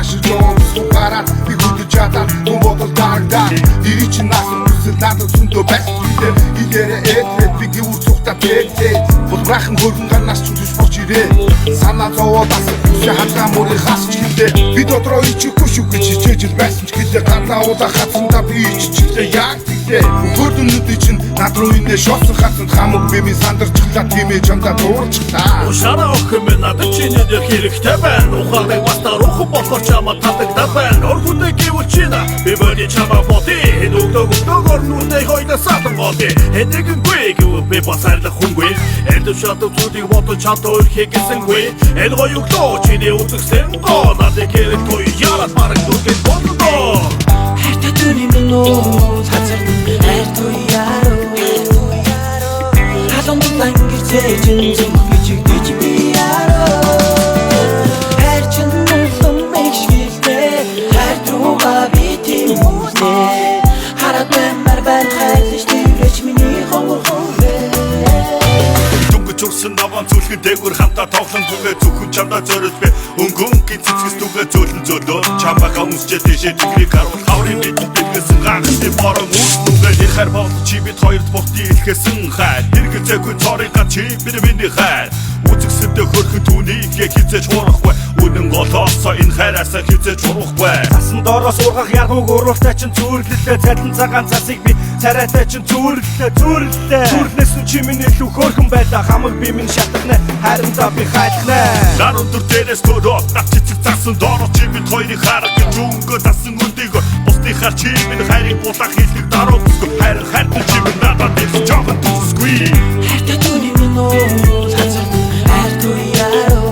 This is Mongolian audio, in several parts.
Шашиж явуулсан гараад би хөдөж чадаад гүн бодол дарагдаа Дэрий чинь насан үсэл надад сүндөө байсан зүйлээ Идээрээ эдрээд би гэвүр цухтаа тэгтээ Булбрахан хөргөн гарнаас чүлж борч ирээ Санаа зовоод асан хүсээ хангаа мөрийг хасч гэлээ Би дотроо ичихгүй шүү гэж хичээж л байсан ч гэлээ Ганаа удаа хатсандаа би иччихлээ яг тэгтээ Хөрдөнүүдий чинь над руу инээ шоцсон хатсанд хамаг би минь сандарчихлаа тиймээ чамдаа дуурчихлаа Ушаараа охин минь надад чиний дээр хэрэгтэй байна Ухааныг бастаар ухан болохоор чамаа татагдаад байна Орхүндээ гэвэл чина би бөний чамаа боти Хэд өгдөг орнуудыг хойдоо саатан готи Хэд нэгэнгүй гэвэл би бас хайрлах хүнгүй Эрдэв шатав зүйлийг бодож чадаа өрхий гэсэнгүй Энэ гоё өглөө чиний үзэгсэн гоо Надыг хэрэггүй яраад мараг дүргэн боддоо Хайртай түүний минь уу цацардан хайртай яруу Халуун дулаан гэрцээж зүг бичигдэж би яруу Хайр чинь улам мэгшгэлтэй хайр руугаа би тэмүүлээ Хараад мэмэр байна хайрлаж тэрвэч миний хонгор хонбэ Чурсан наван зүлхэн дээгүр хамтаа тоглон бүгэ зөвхөн чамдаа зориулж би өнгөнгийн цэцгэс түгэ зөөлөн зөөлөө чамбаха үнсчээ дэшээ тэгрийг харуул хаврын мэдэн бэлгэсэн гахалтай борон үс түгэ их хайр бол чи бид хоёрт бохти илхэсэн хайр хэрэгцээгүй цорыга чи бид миний хайр үзэгсэндээ хөрхөн түүнийг хизээж хурахгүй үнэн голоосоо энэ хайраасаа хизээж хурахгүй Цасан доороо суургах яргууг уруултаа чинь зүрлэлээ цалин цагаан цасыг би царайтай чинь зүрлэлээ зүрлэлээс нь чи миний илүү хөрхөн байлаа хамаг би минь шатахнаа хайрандаа би хайлахнаа нар өндөр дээрээс төрөө над цэцэг засан доороо чи бид хоёрыг харах гэж өнгөө дасан үндийг бусдын хар чи минь хайрыг булах хэлдэг даруу хайр чи минь надад их жоохон төсгүй Хайртай түүний минь уу цацардан хайртай яруу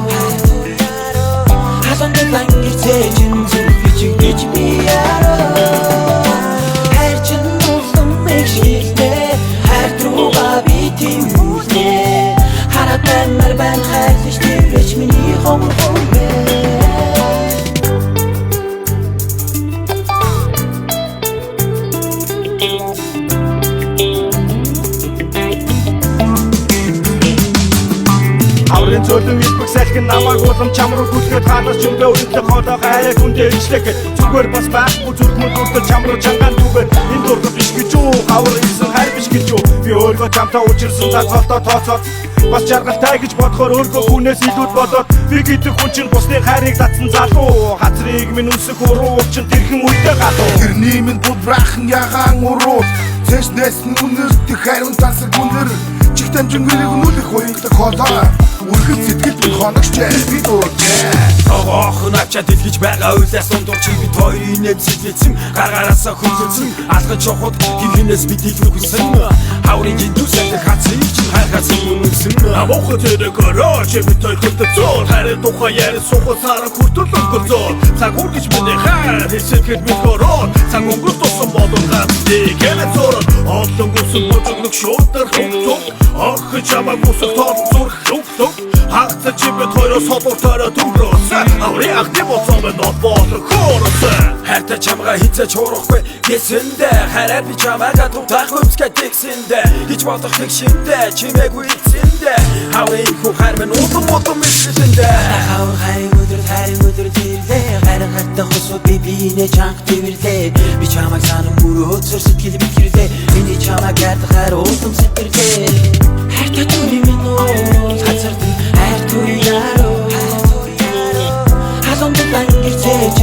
Халуун дулаан гэрцээж зүг бичигдэж би яруу Хайр чинь улам мэгшгэлтэй хайр руугаа би тэмүүлээ Хараад мэмэр байна хайрлаж тэрвэч миний хонгор хонбэ Хаврын зөөлөн илбэг салхин намайг улам чам руу гүлгээд хаалгаж өмдөө өндлөх хоолой хайраа хүндээ ичлэг зүгээр бас байхгүй зүрхмөр бүрдэл чам руу чангаан түгээд энэ дурд биш гэж юу хавар ирсэн хайр биш гэж юу би өөрөө чамтаа учирсан цаг холтоо тооцоод бас жаргалтай гэж бодохоор өөрөө хүнээс илүү бодоод би гэдэг хүн чинь бусдын хайрыг татсан залуу хацрыг минь үсэх уруу чинь тэрхэн үедээ галуу Тэрний минь булбрахан ягаан уруу Цэснэс нь үнэртэх хайрын тасаг үнэр Чих дамжингэрийг нүлэх уянгадаг холоо Үргэлж сэтгэл минь хоногчээ би дуурчээ Огоохын авчаад дэлгэж байгаа үйлээс ундуур чи бид хоёрын нэм сэтгэлцэн гаргаараасаа хөлөцөн алгаж явахд хинхинээс бид илүү хүсэн хаврын жидүүсэд хацрыг чинь хайхаас үнэнсэн Амохо тэрэгөрөө чи бид хоёр хөтөцөө хайрын тухай яри сухал сараа хүртэл өнгөрцөө цаг үргэж миний хайр хэсэгэл бид гороо цаг өнгөрт тусан бодон ганцыг гэнэ зураг олон гүсэн божигног шуудар хөвцөг ах чамаа гүсэх тол зүрх луг хагц чи бид хоёроос холбоотойроо дүрөөсэй аврын ахты боцоо бид нот болон хооросэй хайртай чамгаа хизээж хуурахгүй гэсэндээ хайраа би чамаагаа тутах өмсгэй тэгсэндээ гэж бодох тэг шиндээ чимээгүй эцэндээ хаврын хүү хайр минь улам мэдлэндээ Хавар хайрын өдөр тэрлээ хайрын хаттай хосоо би бинэ чанга тэвэрлээ би чамайг санам мөрөөцөр сэтгэл битгэрлээ миний чамайг ядах хайр улам сэтгэрлээ Хайртай түүний минь уу цацардан хайртай яруу Халуун дулаан гэрцээж